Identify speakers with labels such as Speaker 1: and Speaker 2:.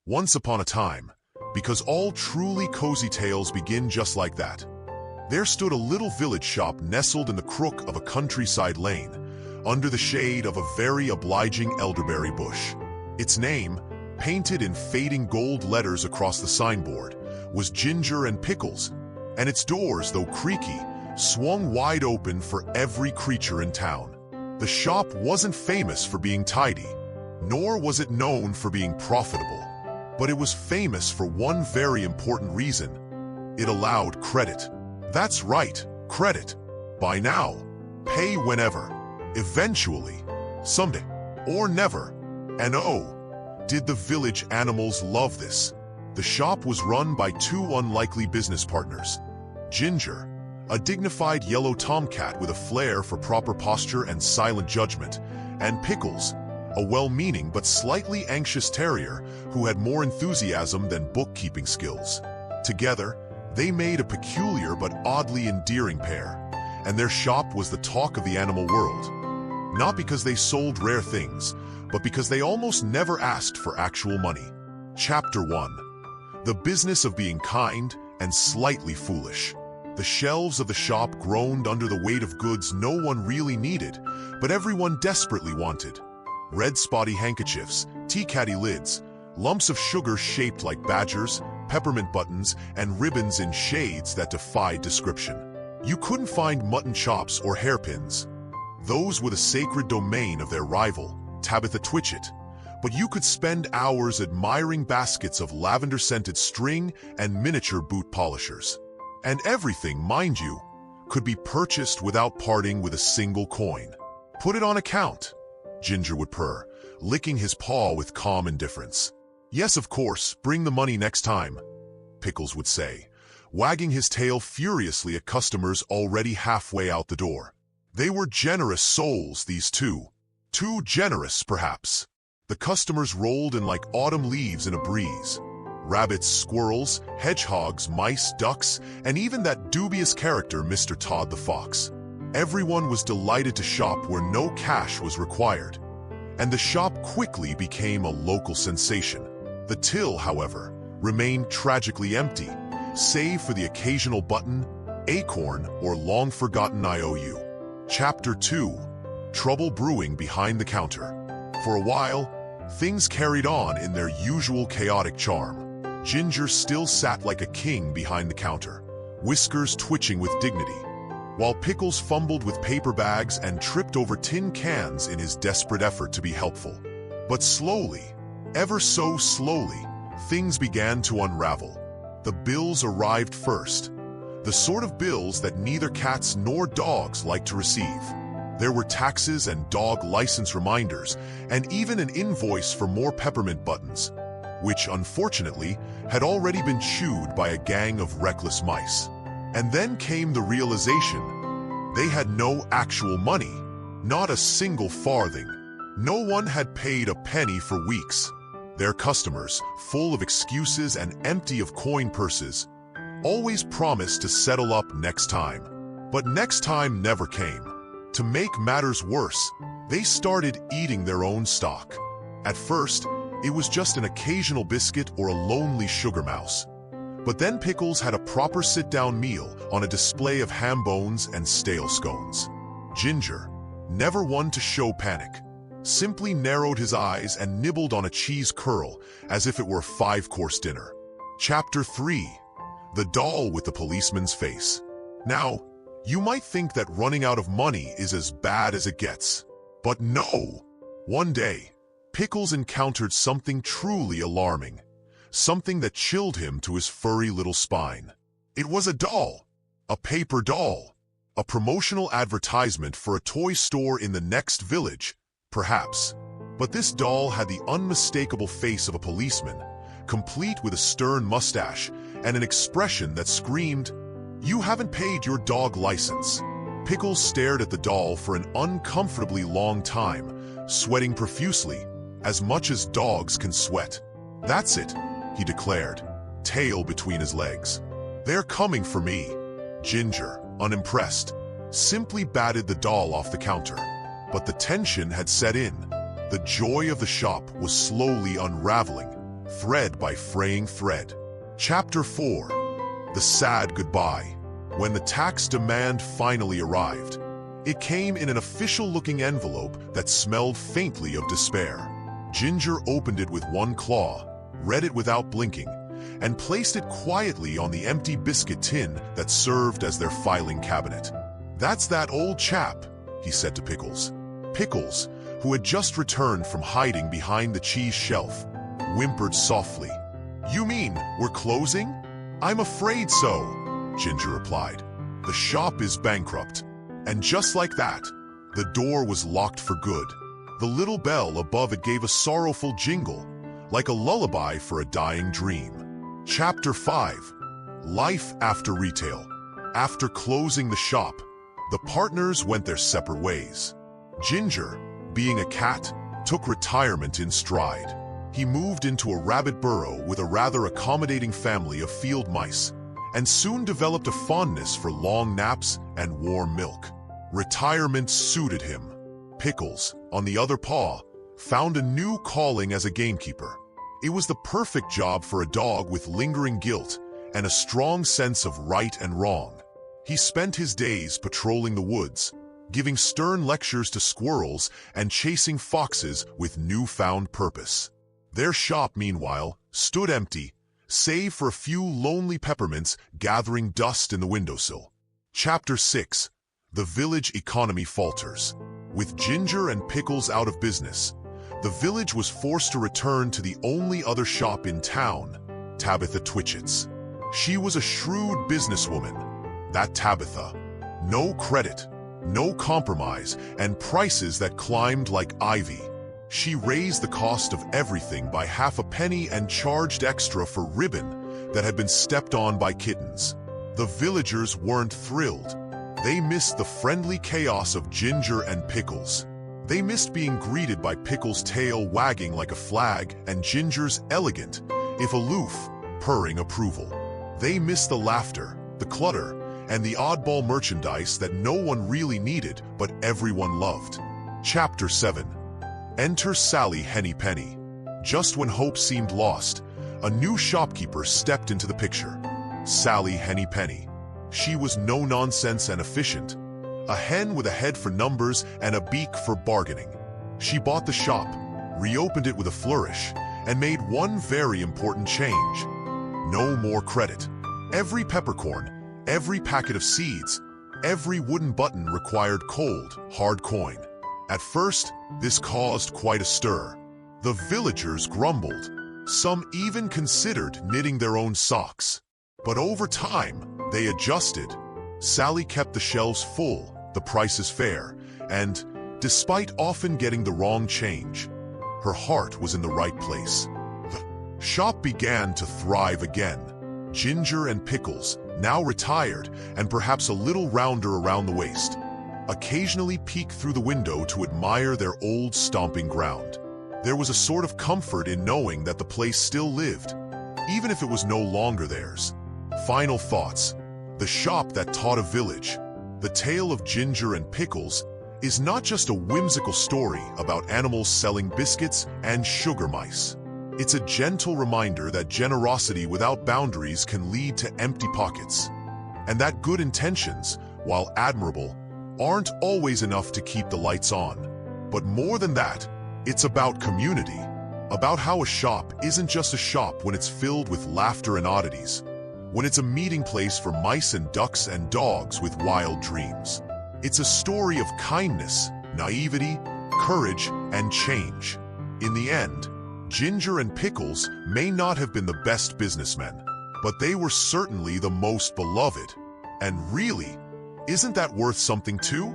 Speaker 1: Once upon a time, because all truly cozy tales begin just like that, there stood a little village shop nestled in the crook of a countryside lane, under the shade of a very obliging elderberry bush. Its name, painted in fading gold letters across the signboard, was Ginger and Pickles, and its doors, though creaky, swung wide open for every creature in town. The shop wasn't famous for being tidy, nor was it known for being profitable, but it was famous for one very important reason. It allowed credit. That's right, credit. Buy now, pay whenever, eventually, someday, or never. And oh, did the village animals love this. The shop was run by two unlikely business partners. Ginger, a dignified yellow tomcat with a flair for proper posture and silent judgment, and Pickles, a well-meaning but slightly anxious terrier who had more enthusiasm than bookkeeping skills. Together, they made a peculiar but oddly endearing pair, and their shop was the talk of the animal world. Not because they sold rare things, but because they almost never asked for actual money. Chapter 1. The business of being kind and slightly foolish. The shelves of the shop groaned under the weight of goods no one really needed, but everyone desperately wanted. Red spotty handkerchiefs, tea caddy lids, lumps of sugar shaped like badgers, peppermint buttons, and ribbons in shades that defied description. You couldn't find mutton chops or hairpins. Those were the sacred domain of their rival, Tabitha Twitchit. But you could spend hours admiring baskets of lavender-scented string and miniature boot polishers. And everything, mind you, could be purchased without parting with a single coin. Put it on account, Ginger would purr, licking his paw with calm indifference. Yes, of course, bring the money next time, Pickles would say, wagging his tail furiously at customers already halfway out the door. They were generous souls, these two. Too generous, perhaps. The customers rolled in like autumn leaves in a breeze. Rabbits, squirrels, hedgehogs, mice, ducks, and even that dubious character, Mr. Todd the Fox. Everyone was delighted to shop where no cash was required, and the shop quickly became a local sensation. The till, however, remained tragically empty, save for the occasional button, acorn, or long-forgotten IOU. Chapter 2. Trouble brewing behind the counter. For a while, things carried on in their usual chaotic charm. Ginger still sat like a king behind the counter, whiskers twitching with dignity, while Pickles fumbled with paper bags and tripped over tin cans in his desperate effort to be helpful. But slowly, ever so slowly, things began to unravel. The bills arrived first, the sort of bills that neither cats nor dogs like to receive. There were taxes and dog license reminders, and even an invoice for more peppermint buttons, which, unfortunately, had already been chewed by a gang of reckless mice. And then came the realization. They had no actual money, not a single farthing. No one had paid a penny for weeks. Their customers, full of excuses and empty of coin purses, always promised to settle up next time. But next time never came. To make matters worse, they started eating their own stock. At first, it was just an occasional biscuit or a lonely sugar mouse. But then Pickles had a proper sit-down meal on a display of ham bones and stale scones. Ginger, never one to show panic, simply narrowed his eyes and nibbled on a cheese curl as if it were a 5-course dinner. Chapter 3. The doll with the policeman's face. Now, you might think that running out of money is as bad as it gets. But no! One day, Pickles encountered something truly alarming, something that chilled him to his furry little spine. It was a doll, a paper doll, a promotional advertisement for a toy store in the next village, perhaps. But this doll had the unmistakable face of a policeman, complete with a stern mustache and an expression that screamed, "You haven't paid your dog license." Pickles stared at the doll for an uncomfortably long time, sweating profusely, as much as dogs can sweat. "That's it," he declared, tail between his legs. "They're coming for me." Ginger, unimpressed, simply batted the doll off the counter. But the tension had set in. The joy of the shop was slowly unraveling, thread by fraying thread. Chapter 4. The Sad Goodbye. When the tax demand finally arrived, it came in an official-looking envelope that smelled faintly of despair. Ginger opened it with one claw, read it without blinking, and placed it quietly on the empty biscuit tin that served as their filing cabinet. "That's that old chap," he said to Pickles. Pickles, who had just returned from hiding behind the cheese shelf, whimpered softly. "You mean we're closing?" "I'm afraid so," Ginger replied. "The shop is bankrupt." And just like that, the door was locked for good. The little bell above it gave a sorrowful jingle, like a lullaby for a dying dream. Chapter 5. Life after retail. After closing the shop, the partners went their separate ways. Ginger, being a cat, took retirement in stride. He moved into a rabbit burrow with a rather accommodating family of field mice, and soon developed a fondness for long naps and warm milk. Retirement suited him. Pickles, on the other paw, found a new calling as a gamekeeper. It was the perfect job for a dog with lingering guilt and a strong sense of right and wrong. He spent his days patrolling the woods, giving stern lectures to squirrels and chasing foxes with newfound purpose. Their shop, meanwhile, stood empty, save for a few lonely peppermints gathering dust in the windowsill. Chapter 6. The village economy falters. With Ginger and Pickles out of business, the village was forced to return to the only other shop in town, Tabitha Twitchit's. She was a shrewd businesswoman, that Tabitha. No credit, no compromise, and prices that climbed like ivy. She raised the cost of everything by half a penny and charged extra for ribbon that had been stepped on by kittens. The villagers weren't thrilled. They missed the friendly chaos of Ginger and Pickles. They missed being greeted by Pickles' tail wagging like a flag and Ginger's elegant, if aloof, purring approval. They missed the laughter, the clutter, and the oddball merchandise that no one really needed but everyone loved. Chapter 7. Enter Sally Hennypenny. Just when hope seemed lost, a new shopkeeper stepped into the picture. Sally Hennypenny. She was no-nonsense and efficient, a hen with a head for numbers and a beak for bargaining. She bought the shop, reopened it with a flourish, and made one very important change. No more credit. Every peppercorn, every packet of seeds, every wooden button required cold, hard coin. At first, this caused quite a stir. The villagers grumbled. Some even considered knitting their own socks. But over time, they adjusted. Sally kept the shelves full, the prices fair, and, despite often getting the wrong change, her heart was in the right place. The shop began to thrive again. Ginger and Pickles, now retired and perhaps a little rounder around the waist, occasionally peeked through the window to admire their old stomping ground. There was a sort of comfort in knowing that the place still lived, even if it was no longer theirs. Final thoughts. The shop that taught a village. The tale of Ginger and Pickles is not just a whimsical story about animals selling biscuits and sugar mice. It's a gentle reminder that generosity without boundaries can lead to empty pockets, and that good intentions, while admirable, aren't always enough to keep the lights on. But more than that, it's about community, about how a shop isn't just a shop when it's filled with laughter and oddities, when it's a meeting place for mice and ducks and dogs with wild dreams. It's a story of kindness, naivety, courage, and change. In the end, Ginger and Pickles may not have been the best businessmen, but they were certainly the most beloved. And really, isn't that worth something too?